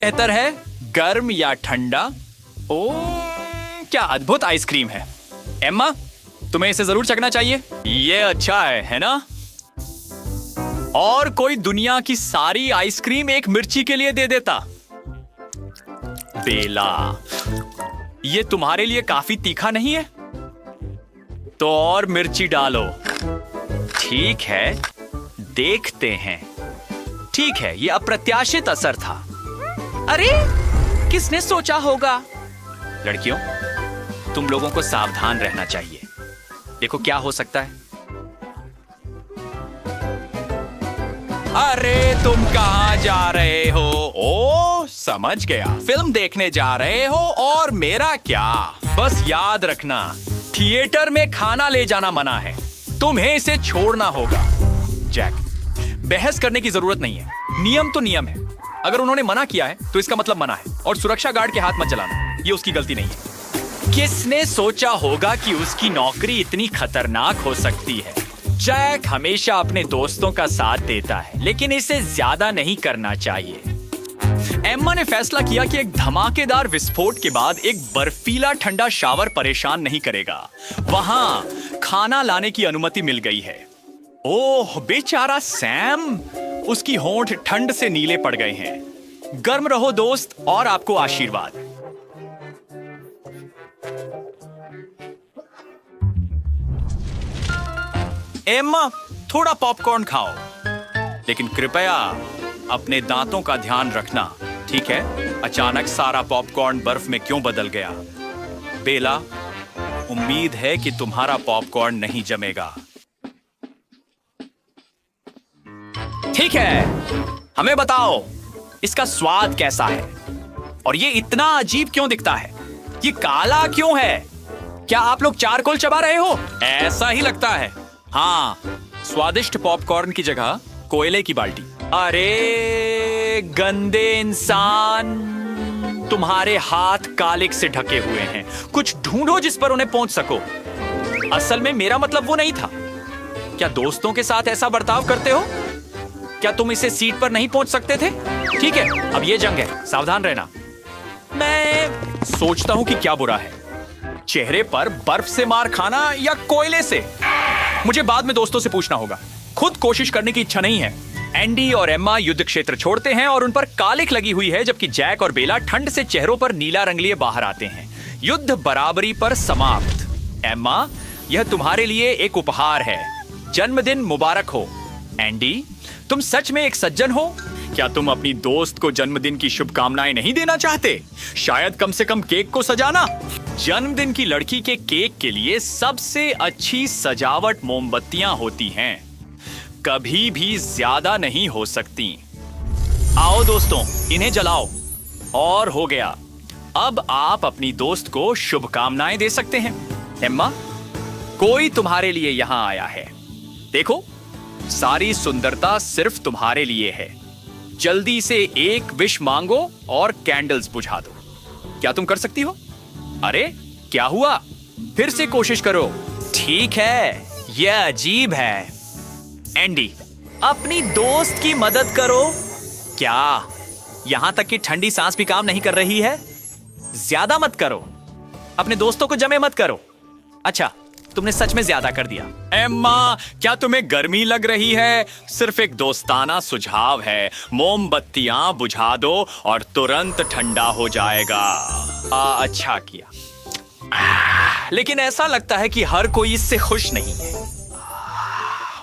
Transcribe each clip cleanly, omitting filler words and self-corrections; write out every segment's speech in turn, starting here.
बेहतर है, गर्म या ठंडा? ओ, क्या अद्भुत आइसक्रीम है। एम्मा, तुम्हें इसे जरूर चखना चाहिए। ये अच्छा है ना? और कोई दुनिया की सारी आइसक्रीम एक मिर्ची के लिए दे देता। बेला, ये तुम्हारे लिए काफी तीखा नहीं है? तो और मिर्ची डालो। ठीक है, देखते हैं। ठीक है, ये अप्रत्याशित असर था। अरे, किसने सोचा होगा? लड़कियों, तुम लोगों को सावधान रहना चाहिए। देखो क्या हो सकता है। अरे, तुम कहां जा रहे हो? ओ, समझ गया, फिल्म देखने जा रहे हो। और मेरा क्या? बस याद रखना, थिएटर में खाना ले जाना मना है। तुम्हें इसे छोड़ना होगा। जैक, बहस करने की जरूरत नहीं है। नियम तो नियम है। अगर उन्होंने मना किया है तो इसका मतलब मना है। और सुरक्षा गार्ड के हाथ मत जलाना, ये उसकी गलती नहीं है। किसने सोचा होगा कि उसकी नौकरी इतनी खतरनाक हो सकती है? जैक हमेशा अपने दोस्तों का साथ देता है, लेकिन इसे ज्यादा नहीं करना चाहिए। एम्मा ने फैसला किया कि एक धमाकेदार विस्फोट के बाद एक बर्फीला ठंडा शावर परेशान नहीं करेगा। वहां खाना लाने की अनुमति मिल गई है। ओह, बेचारा सैम, उसकी होंठ ठंड से नीले पड़ गए हैं। गर्म रहो दोस्त, और आपको आशीर्वाद। एम्मा, थोड़ा पॉपकॉर्न खाओ, लेकिन कृपया अपने दांतों का ध्यान रखना, ठीक है? अचानक सारा पॉपकॉर्न बर्फ में क्यों बदल गया? बेला, उम्मीद है कि तुम्हारा पॉपकॉर्न नहीं जमेगा। ठीक है, हमें बताओ, इसका स्वाद कैसा है? और ये इतना अजीब क्यों दिखता है? ये काला क्यों है? क्या आप लोग चारकोल चबा रहे हो? ऐसा ही लगता है। हाँ, स्वादिष्ट पॉपकॉर्न की जगह कोयले की बाल्टी। अरे गंदे इंसान, तुम्हारे हाथ कालिक से ढके हुए हैं। कुछ ढूंढो जिस पर उन्हें पहुंच सको। असल में मेरा मतलब वो नहीं था। क्या दोस्तों के साथ ऐसा बर्ताव करते हो? क्या तुम इसे सीट पर नहीं पहुंच सकते थे? ठीक है, अब ये जंग है, सावधान रहना। मैं सोचता हूं कि क्या बुरा है, चेहरे पर बर्फ से मार खाना या कोयले से? मुझे बाद में दोस्तों से पूछना होगा। खुद कोशिश करने की इच्छा नहीं है। एंडी और एम्मा युद्ध क्षेत्र छोड़ते हैं और उन पर कालिक लगी हुई है, जबकि जैक और बेला ठंड से चेहरों पर नीला रंग लिए बाहर आते हैं। युद्ध बराबरी पर समाप्त। एम्मा, यह तुम्हारे लिए एक उपहार है। जन्मदिन मुबारक हो। एंडी, तुम सच में एक सज्जन हो। क्या तुम अपनी दोस्त को जन्मदिन की शुभकामनाएं नहीं देना चाहते? शायद कम से कम केक को सजाना। जन्मदिन की लड़की के केक के लिए सबसे अच्छी सजावट मोमबत्तियां होती हैं। कभी भी ज्यादा नहीं हो सकती। आओ दोस्तों, इन्हें जलाओ। और हो गया। अब आप अपनी दोस्त को शुभकामनाएं दे सकते हैं। एम्मा, कोई तुम्हारे लिए यहां आया है। देखो, सारी सुंदरता सिर्फ तुम्हारे लिए है। जल्दी से एक विश मांगो और कैंडल्स बुझा दो। क्या तुम कर सकती हो? अरे, क्या हुआ? फिर से कोशिश करो। ठीक है, यह अजीब है। एंडी, अपनी दोस्त की मदद करो। क्या यहां तक कि ठंडी सांस भी काम नहीं कर रही है? ज्यादा मत करो, अपने दोस्तों को जमे मत करो। अच्छा, तुमने सच में ज्यादा कर दिया। एम्मा, क्या तुम्हें गर्मी लग रही है? सिर्फ एक दोस्ताना सुझाव है। मोमबत्तियां बुझा दो और तुरंत ठंडा हो जाएगा। अच्छा किया। लेकिन ऐसा लगता है कि हर कोई इससे खुश नहीं है।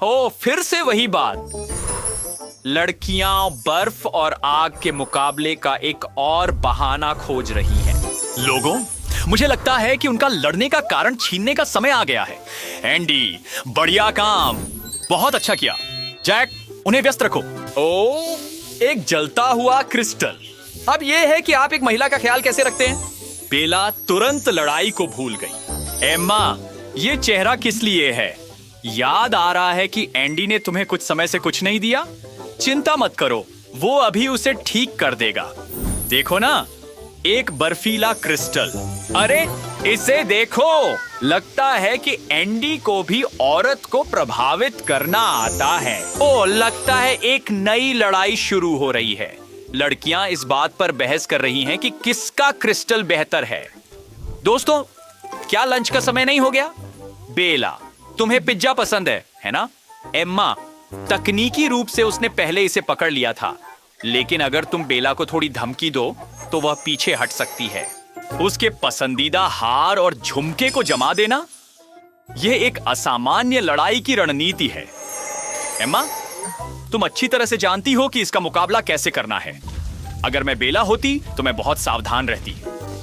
ओ, फिर से वही बात। लड़कियां बर्फ और आग के मुकाबले का एक और बहाना खोज रही हैं। लोगों, मुझे लगता है कि उनका लड़ने का कारण छीनने का समय आ गया है। एंडी, बढ़िया काम, बहुत अच्छा किया। जैक, उन्हें व्यस्त रखो। ओ, एक जलता हुआ क्रिस्टल। अब यह है कि आप एक महिला का ख्याल कैसे रखते हैं। बेला तुरंत लड़ाई को भूल गई। एम्मा, ये चेहरा किस लिए है? याद आ रहा है कि एंडी ने तुम्हें कुछ समय से कुछ नहीं दिया। चिंता मत करो, वो अभी उसे ठीक कर देगा। देखो ना, एक बर्फीला क्रिस्टल। अरे, इसे देखो, लगता है कि एंडी को भी औरत को प्रभावित करना आता है। ओ, लगता है एक नई लड़ाई शुरू हो रही है। लड़कियां इस बात पर बहस कर रही हैं कि किसका क्रिस्टल बेहतर है। दोस्तों, क्या लंच का समय नहीं हो गया? बेला, तुम्हें पिज्जा पसंद है ना? एम्मा, तकनीकी रूप से उसने पहले इसे पकड़ लिया था, लेकिन अगर तुम बेला को थोड़ी धमकी दो तो वह पीछे हट सकती है। उसके पसंदीदा हार और झुमके को जमा देना, यह एक असामान्य लड़ाई की रणनीति है। एम्मा, तुम अच्छी तरह से जानती हो कि इसका मुकाबला कैसे करना है। अगर मैं बेला होती तो मैं बहुत सावधान रहती।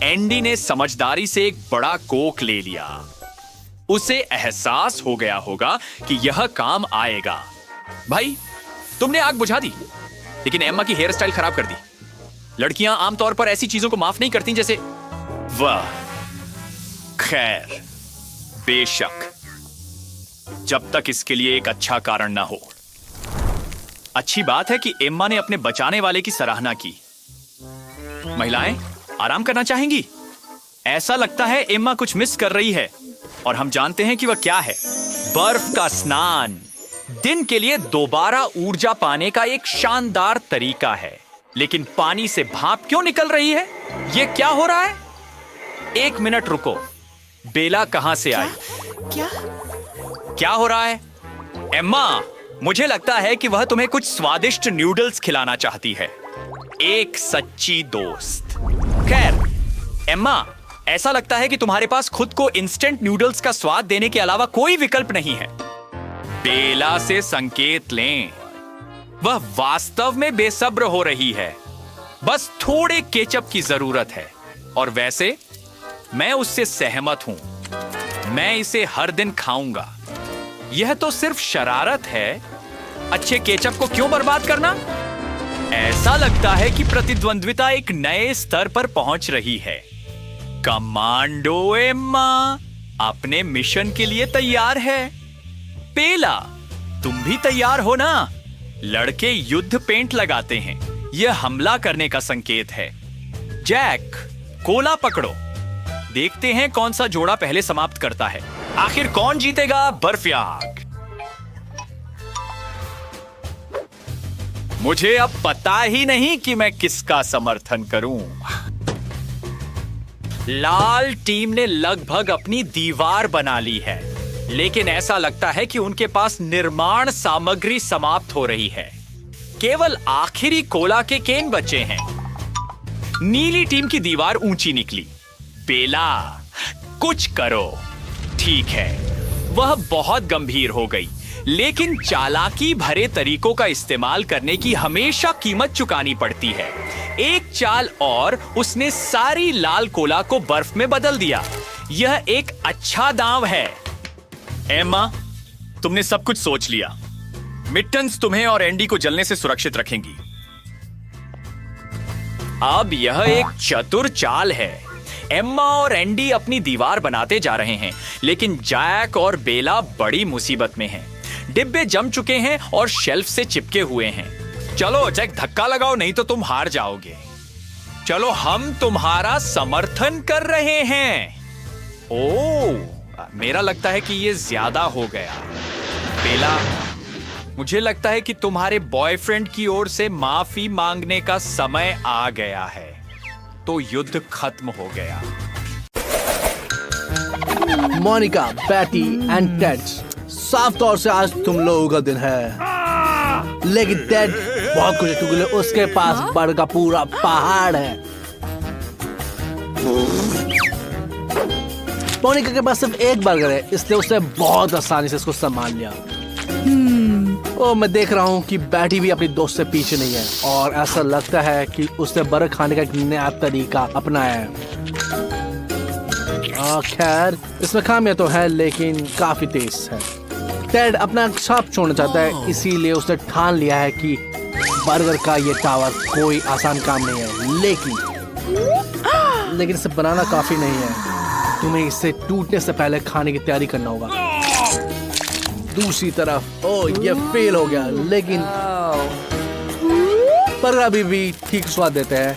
एंडी ने समझदारी से एक बड़ा कोक ले लिया। उसे एहसास हो गया होगा कि यह काम आएगा। भाई, तुमने आग बुझा दी, लेकिन एम्मा की हेयर स्टाइल खराब कर दी। लड़कियां आमतौर पर ऐसी चीजों को माफ नहीं करती, जैसे वाह। खैर, बेशक, जब तक इसके लिए एक अच्छा कारण ना हो। अच्छी बात है कि एम्मा ने अपने बचाने वाले की सराहना की। महिलाएं आराम करना चाहेंगी। ऐसा लगता है एम्मा कुछ मिस कर रही है, और हम जानते हैं कि वह क्या है। बर्फ का स्नान दिन के लिए दोबारा ऊर्जा पाने का एक शानदार तरीका है। लेकिन पानी से भाप क्यों निकल रही है? यह क्या हो रहा है? एक मिनट रुको, बेला कहां से आई? क्या हो रहा है? एम्मा, मुझे लगता है कि वह तुम्हें कुछ स्वादिष्ट नूडल्स खिलाना चाहती है। एक सच्ची दोस्त। खैर एम्मा, ऐसा लगता है कि तुम्हारे पास खुद को इंस्टेंट नूडल्स का स्वाद देने के अलावा कोई विकल्प नहीं है। बेला से संकेत लें, वह वास्तव में बेसब्र हो रही है। बस थोड़े केचप की जरूरत है। और वैसे मैं उससे सहमत हूं। मैं इसे हर दिन खाऊंगा। यह तो सिर्फ शरारत है। अच्छे केचप को क्यों बर्बाद करना? ऐसा लगता है कि प्रतिद्वंद्विता एक नए स्तर पर पहुंच रही है। कमांडो एम्मा अपने मिशन के लिए तैयार है। बेला, तुम भी तैयार हो ना? लड़के युद्ध पेंट लगाते हैं। यह हमला करने का संकेत है। जैक, कोला पकड़ो। देखते हैं कौन सा जोड़ा पहले समाप्त करता है। आखिर कौन जीतेगा? बर्फ या आग? मुझे अब पता ही नहीं कि मैं किसका समर्थन करूं। लाल टीम ने लगभग अपनी दीवार बना ली है, लेकिन ऐसा लगता है कि उनके पास निर्माण सामग्री समाप्त हो रही है। केवल आखिरी कोला के केन बचे हैं। नीली टीम की दीवार ऊंची निकली। बेला, कुछ करो। ठीक है, वह बहुत गंभीर हो गई, लेकिन चालाकी भरे तरीकों का इस्तेमाल करने की हमेशा कीमत चुकानी पड़ती है। एक चाल और उसने सारी लाल कोला को बर्फ में बदल दिया। यह एक अच्छा दांव है। एम्मा, तुमने सब कुछ सोच लिया। मिटन्स तुम्हें और एंडी को जलने से सुरक्षित रखेंगी। अब यह एक चतुर चाल है। एम्मा और एंडी अपनी दीवार बनाते जा रहे हैं, लेकिन जैक और बेला बड़ी मुसीबत में हैं। डिब्बे जम चुके हैं और शेल्फ से चिपके हुए हैं। चलो जैक, धक्का लगाओ, नहीं तो तुम हार जाओगे। चलो, हम तुम्हारा समर्थन कर रहे हैं। ओह, मेरा लगता है कि ये ज्यादा हो गया। बेला, मुझे लगता है कि तुम्हारे बॉयफ्रेंड की ओर से माफी मांगने का समय आ गया है। तो युद्ध खत्म हो गया। मोनिका, बैटी एंड टेड, साफ तौर से आज तुम लोगों का दिन है। लेकिन टेड बहुत कुछ है, क्योंकि उसके पास बर्फ का पूरा पहाड़ है। मोनिका के पास सिर्फ एक बर्गर है, इसलिए उसने बहुत आसानी से इसको संभाल लिया। ओ, मैं देख रहा हूँ कि बैटी भी अपनी दोस्त से पीछे नहीं है, और ऐसा लगता है कि उसने बर्गर खाने का एक नया तरीका अपनाया है। खैर, इसमें खामियां तो है, लेकिन काफी तेज है। टेड अपना छाप छोड़ना चाहता है, इसीलिए उसने ठान लिया है कि बर्गर का ये टावर कोई आसान काम नहीं है। लेकिन इसे बनाना काफी नहीं है। तुम्हें इसे टूटने से पहले खाने की तैयारी करना होगा। दूसरी तरफ, ओ, ये फेल हो गया, लेकिन बर्गर अभी भी ठीक स्वाद देते हैं,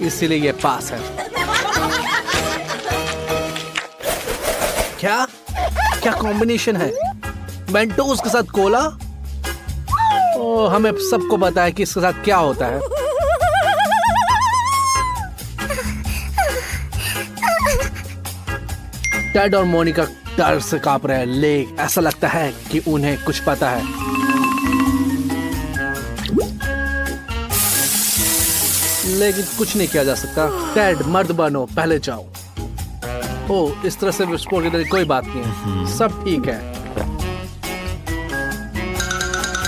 इसीलिए ये पास है। क्या कॉम्बिनेशन है? मेंटोस के साथ कोला? हमें सबको पता है कि इसके साथ क्या होता है। टेड और मोनिका डर से कांप रहे हैं, लेकिन ऐसा लगता है कि उन्हें कुछ पता है। लेकिन कुछ नहीं किया जा सकता। टेड, मर्द बनो, पहले जाओ। ओ, इस तरह से विस्फोट की तरह कोई बात नहीं है, सब ठीक है।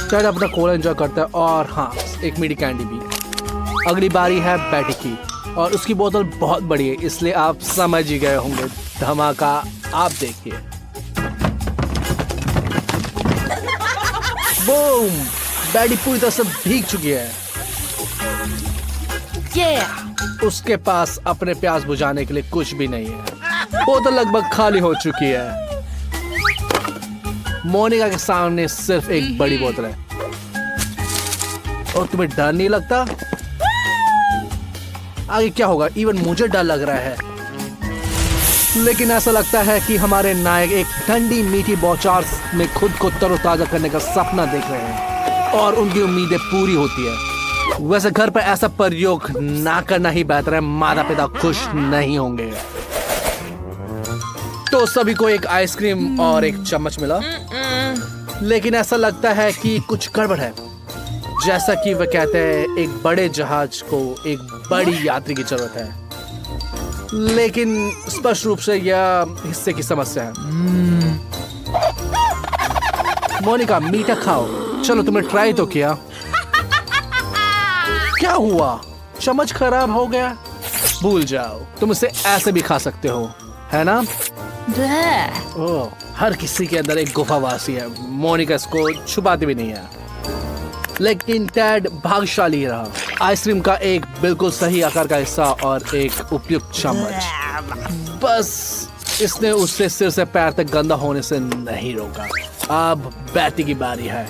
टेड अपना कोला एंजॉय करता है और हाँ, एक मीठी कैंडी भी। अगली बारी है बैटी की और उसकी बोतल बहुत बड़ी है, इसलिए आप समझ ही गए होंगे। धमाका आप देखिए। बूम! बैटी पूरी तरह से भीग चुकी है। उसके पास अपने प्यास बुझाने के लिए कुछ भी नहीं है। बोतल लगभग खाली हो चुकी है। मोनिका के सामने सिर्फ एक बड़ी बोतल है। और तुम्हें डर नहीं लगता? आगे क्या होगा? इवन मुझे डर लग रहा है। लेकिन ऐसा लगता है कि हमारे नायक एक ठंडी मीठी बौछार में खुद को तरोताजा करने का सपना देख रहे हैं और उनकी उम्मीदें पूरी होती है। वैसे घर पर ऐसा प्रयोग ना करना ही बेहतर है, माता पिता खुश नहीं होंगे। तो सभी को एक आइसक्रीम और एक चम्मच मिला, लेकिन ऐसा लगता है कि कुछ गड़बड़ है। जैसा कि वह कहते हैं, एक बड़े जहाज को एक बड़ी यात्री की जरूरत है, लेकिन स्पष्ट रूप से यह हिस्से की समस्या है। मोनिका, मीठा खाओ। चलो, तुमने ट्राई तो किया। क्या हुआ? चम्मच खराब हो गया? भूल जाओ, तुम इसे ऐसे भी खा सकते हो, है ना? ओह, हर किसी के अंदर एक गुफावासी है। मोनिका इसको छुपाती भी नहीं है। लेकिन टेड भाग्यशाली रहा। आइसक्रीम का एक बिल्कुल सही आकार का हिस्सा और एक उपयुक्त चम्मच। बस इसने उससे सिर से पैर तक गंदा होने से नहीं रोका। अब बैटी की बारी है।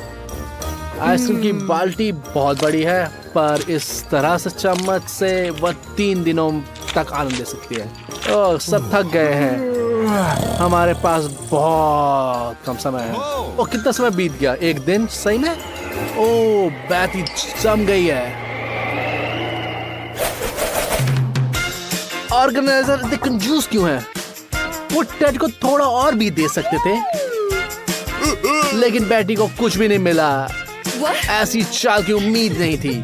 आइसक्रीम की बाल्टी बहुत बड़ी है, पर इस तरह से चम्मच से वह 3 दिनों तक आनंद ले सकती है। ओह, सब थक गए हैं। हमारे पास बहुत कम समय है। ओह, कितना समय बीत गया? 1 दिन? सही में? ओह, बैटी जम गई है। ऑर्गेनाइजर इतने कंजूस क्यों है? वो टेड को थोड़ा और भी दे सकते थे, लेकिन बैटी को कुछ भी नहीं मिला। ऐसी चाल की उम्मीद नहीं थी।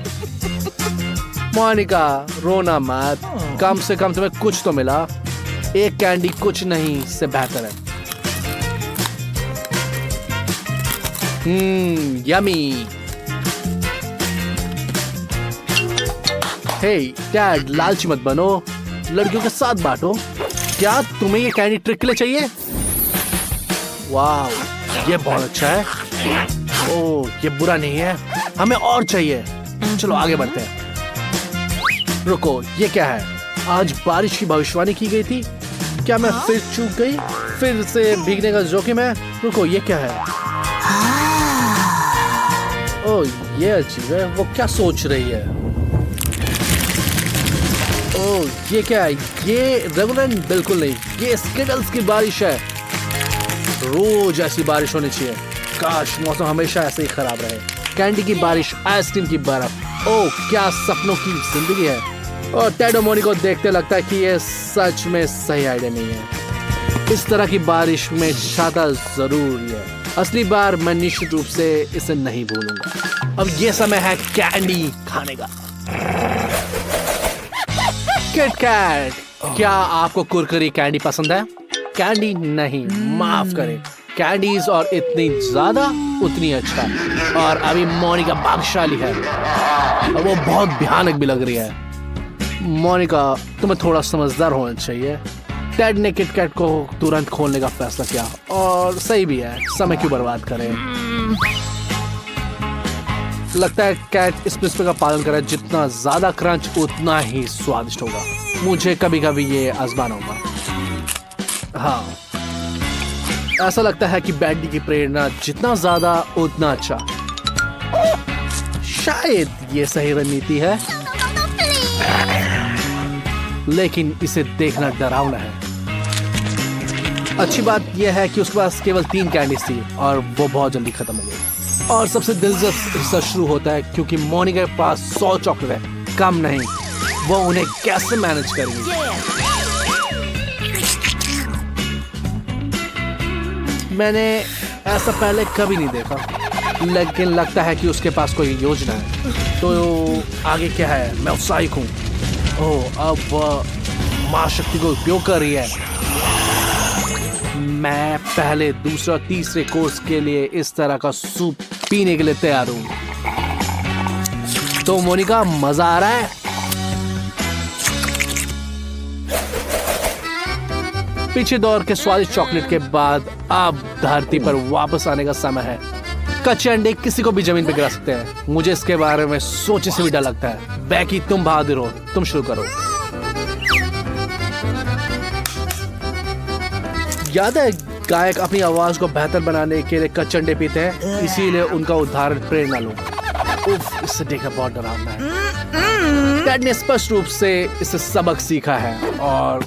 मोनिका, रोना मत, कम से कम तुम्हें कुछ तो मिला। एक कैंडी कुछ नहीं से बेहतर है। यमी। हे डैड, लालची मत बनो, लड़कियों के साथ बांटो। क्या तुम्हें ये कैंडी ट्रिक के लिए चाहिए? वाह, ये बहुत अच्छा है। ओह, ये बुरा नहीं है, हमें और चाहिए। चलो आगे बढ़ते हैं। रुको, ये क्या है? आज बारिश की भविष्यवाणी की गई थी। क्या मैं फिर चूक गई? फिर से भीगने का जोखिम है। रुको, ये क्या है? ओह, ये अजीब है। वो क्या सोच रही है? ओह, ये क्या है? ये रेगुलर बिल्कुल नहीं, ये स्किटल्स की बारिश है। रोज ऐसी बारिश होनी चाहिए। काश मौसम हमेशा ऐसे ही खराब रहे। कैंडी की बारिश, आइसक्रीम की बर्फ। ओह, क्या सपनों की जिंदगी है। और टेड और मोनिका को देखते लगता है कि ये सच में सही आइडिया नहीं है। इस तरह की बारिश में छाता जरूरी है। असली बार मैं निश्चित रूप से इसे नहीं भूलूंगा। अब ये समय है कैंडी खाने का। किट कैट, क्या आपको कुरकुरी कैंडी पसंद है? कैंडी नहीं, माफ करें, कैंडीज और इतनी ज्यादा उतनी अच्छा। और अभी मोनिका भाग्यशाली है और वो बहुत भयानक भी लग रही है। मोनिका, तुम्हें थोड़ा समझदार होना चाहिए। टेड ने किट कैट को तुरंत खोलने का फैसला किया और सही भी है, समय क्यों बर्बाद करें। लगता है कैट इस प्रिंसिपल का पालन करे, जितना ज्यादा क्रंच उतना ही स्वादिष्ट होगा। मुझे कभी कभी ये आजमाना होगा। हाँ, ऐसा लगता है कि बैटी की प्रेरणा जितना ज्यादा उतना अच्छा। शायद ये सही रणनीति है, लेकिन इसे देखना डरावना है। अच्छी बात यह है कि उसके पास केवल 3 कैंडीज थी और वो बहुत जल्दी खत्म हो गई। और सबसे दिलचस्प हिस्सा शुरू होता है क्योंकि मोनिका के पास 100 चॉकलेट है, कम नहीं। वो उन्हें कैसे मैनेज करेगी? मैंने ऐसा पहले कभी नहीं देखा, लेकिन लगता है कि उसके पास कोई योजना है। तो आगे क्या है? मैं उत्साहित हूँ। ओह, अब वह माँ शक्ति को उपयोग कर रही है। मैं पहले दूसरा तीसरे कोर्स के लिए इस तरह का सूप पीने के लिए तैयार हूँ। तो मोनिका, मजा आ रहा है? पीछे दौड़ के स्वादिष्ट चॉकलेट के बाद अब धरती पर वापस आने का समय है। कच्चे अंडे किसी को भी जमीन पे गिरा सकते हैं। मुझे इसके बारे में सोचने से भी डर लगता है। बैकी, तुम बहादुर हो, तुम शुरू करो। याद है, गायक अपनी आवाज को बेहतर बनाने के लिए कच्चे अंडे पीते हैं, इसीलिए उनका उदाहरण प्रेरणा लो। उफ, इससे देखना बहुत डरावना है। टेड ने स्पष्ट रूप से इससे सबक सीखा है और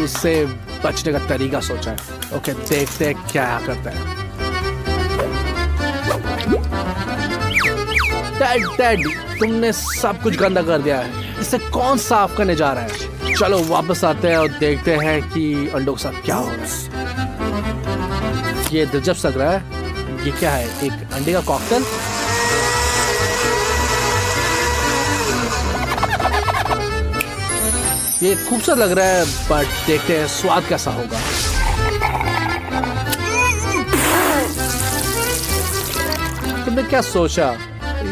उससे बचने का तरीका सोचा है। ओके, देखते हैं क्या करता है। टेड, तुमने सब कुछ गंदा कर दिया है। इसे कौन साफ करने जा रहा है? चलो वापस आते हैं और देखते हैं कि अंडों के साथ क्या हो रहा है। ये दिलचस्प लग रहा है। ये क्या है? एक अंडे का कॉकटेल? ये खूबसूरत लग रहा है, बट देखते हैं स्वाद कैसा होगा। तुमने क्या सोचा?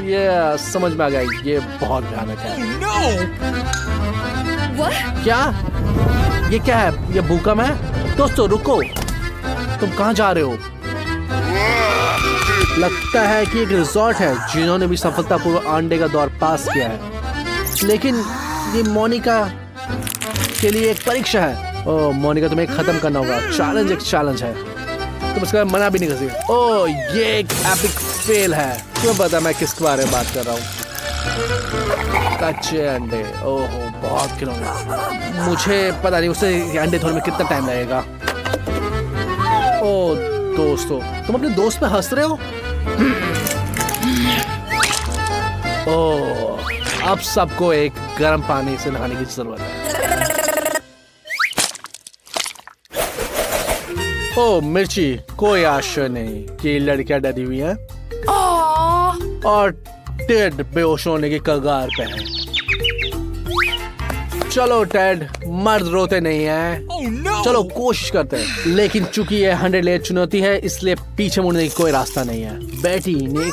ये समझ में आ गया, ये बहुत भयानक है। क्या? ये क्या है? ये भूकंप है? दोस्तों रुको, तुम कहाँ जा रहे हो? लगता है कि एक रिजॉर्ट है जिन्होंने भी सफलतापूर्वक अंडे का दौर पास किया है, लेकिन ये मोनिका के लिए एक परीक्षा है। ओह मोनिका, तुम्हें खत्म करना होगा। चैलेंज एक चैलेंज है, तुम इसका मना भी नहीं कर सकते। ओह, ये एक एपिक फेल है। तुम्हें पता मैं किसके बारे में बात कर रहा हूँ? कच्चे अंडे। ओह, बहुत खिलौने। मुझे पता नहीं उसे अंडे धोने में कितना टाइम लगेगा। ओह दोस्तों, तुम अपने दोस्त पे हंस रहे हो? ओह, अब सबको एक गर्म पानी से नहाने की जरूरत है। ओह मिर्ची, कोई आशा नहीं कि लड़कियां डरी हुई हैं और टेड बेहोश होने की कगार पे है। चलो टेड, मर्द रोते नहीं हैं। चलो कोशिश करते हैं, लेकिन चूंकि ये 100 लेयर चुनौती है, इसलिए पीछे मुड़ने की कोई रास्ता नहीं है। बेटी ने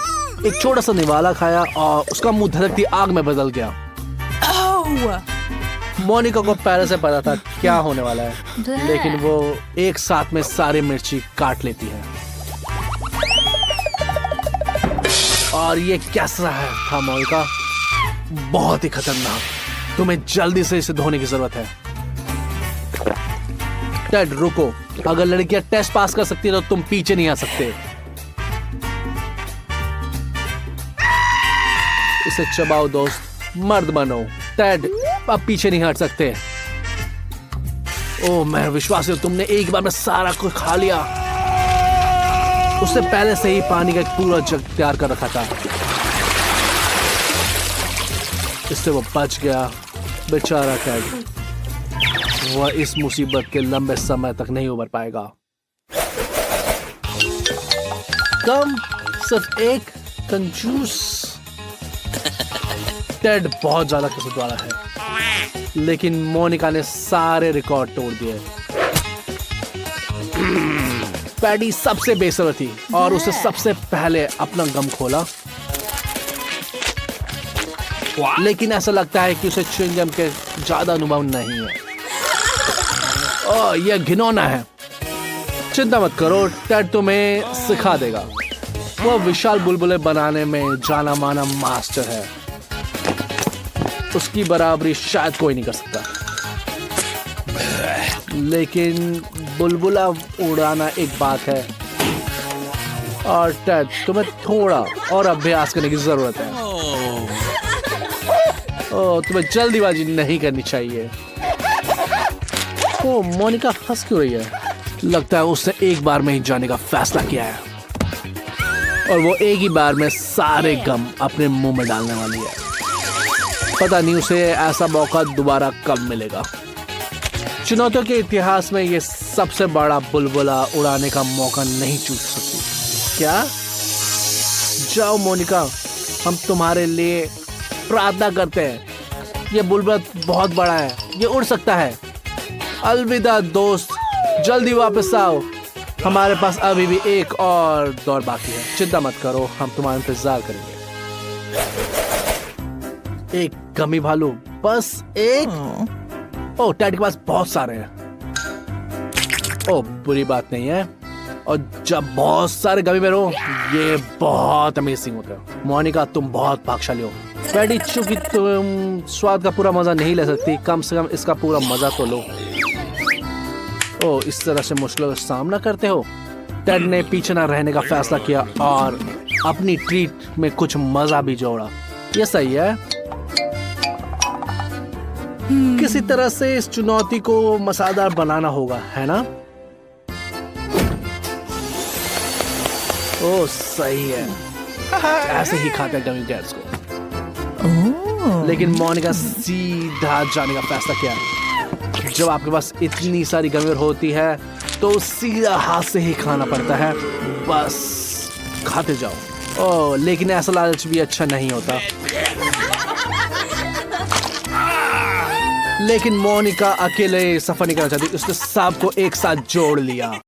एक छोटा सा निवाला खाया और उसका मुंह धड़कती आग में बदल गया। मोनिका को पहले से पता था क्या होने वाला है, लेकिन वो एक साथ में सारी मिर्ची काट लेती है। और ये कैसा है था मोनिका? बहुत ही खतरनाक। तुम्हें जल्दी से इसे धोने की जरूरत है। टेड रुको, अगर लड़कियां टेस्ट पास कर सकती है तो तुम पीछे नहीं आ सकते। इसे चबाओ दोस्त, मर्द बनो। टेड अब पीछे नहीं हट सकते। ओह मैं विश्वास हूं तुमने एक बार में सारा कुछ खा लिया। उससे पहले से ही पानी का एक पूरा जग तैयार कर रखा था। इससे वो बच गया। बेचारा टेड, वह इस मुसीबत के लंबे समय तक नहीं उबर पाएगा। कम सिर्फ एक कंजूस। टेड बहुत ज्यादा कसरत वाला है, लेकिन मोनिका ने सारे रिकॉर्ड तोड़ दिए। पैडी सबसे बेसब्र थी और उसे सबसे पहले अपना गम खोला, लेकिन ऐसा लगता है कि उसे च्युइंगम के ज्यादा अनुभव नहीं है। ओह यह घिनौना है। चिंता मत करो, टेड तुम्हें सिखा देगा। वह विशाल बुलबुले बनाने में जाना माना मास्टर है। उसकी बराबरी शायद कोई नहीं कर सकता, लेकिन बुलबुला उड़ाना एक बात है। और टेड, तुम्हें थोड़ा और अभ्यास करने की जरूरत है। ओह तुम्हें जल्दीबाजी नहीं करनी चाहिए। ओह मोनिका हंस क्यों रही है? लगता है उसने एक बार में ही जाने का फैसला किया है। और वो एक ही बार में सारे गम अपने मुंह में डालने वाली है। पता नहीं उसे ऐसा मौका दोबारा कब मिलेगा। चुनौतियों के इतिहास में ये सबसे बड़ा बुलबुला उड़ाने का मौका नहीं चूक सकती। क्या? जाओ मोनिका, हम तुम्हारे लिए प्रार्थना करते हैं। ये बुलबुला बहुत बड़ा है, ये उड़ सकता है। अलविदा दोस्त, जल्दी वापस आओ। हमारे पास अभी भी एक और दौर बाकी है। चिंता मत करो, हम तुम्हारा इंतजार करेंगे। एक गमी भालू, बस एक। ओ, टैड के पास बहुत सारे हैं। ओ, बुरी बात नहीं है। और जब बहुत सारे गमी में रहो, ये बहुत अमेजिंग होता है। मोनिका, तुम बहुत भाग्यशाली हो। टैडी, चूंकि तुम स्वाद का पूरा मजा नहीं ले सकती, कम से कम इसका पूरा मजा तो लो। ओ, इस तरह से मुश्किलों का सामना करते हो। टेड ने पीछे ना रहने का फैसला किया और अपनी ट्रीट में कुछ मजा भी जोड़ा। ये सही है। किसी तरह से इस चुनौती को मसालेदार बनाना होगा, है ना? ओ, सही है। ऐसे ही खाते हैं गमी बेयर्स को। लेकिन मोनिका सीधा जाने का फैसला किया। जब आपके पास इतनी सारी गमी होती है तो सीधा हाथ से ही खाना पड़ता है। बस खाते जाओ। ओ, लेकिन ऐसा लालच भी अच्छा नहीं होता। लेकिन मोनिका अकेले सफर नहीं करना चाहती, उसने सबको एक साथ जोड़ लिया।